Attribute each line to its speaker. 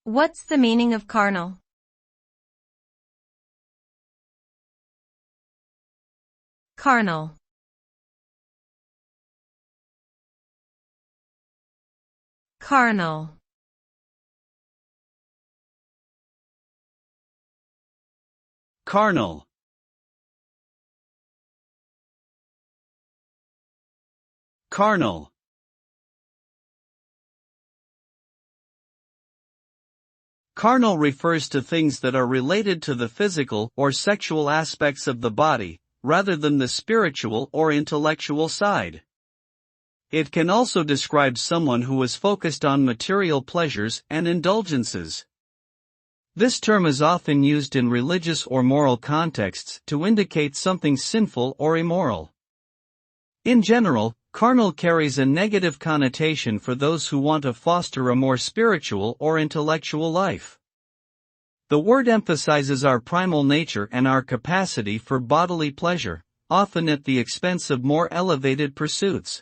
Speaker 1: What's the meaning of carnal? Carnal. Carnal.
Speaker 2: Carnal. Carnal. Carnal refers to things that are related to the physical or sexual aspects of the body, rather than the spiritual or intellectual side. It can also describe someone who is focused on material pleasures and indulgences. This term is often used in religious or moral contexts to indicate something sinful or immoral. In general, carnal carries a negative connotation for those who want to foster a more spiritual or intellectual life. The word emphasizes our primal nature and our capacity for bodily pleasure, often at the expense of more elevated pursuits.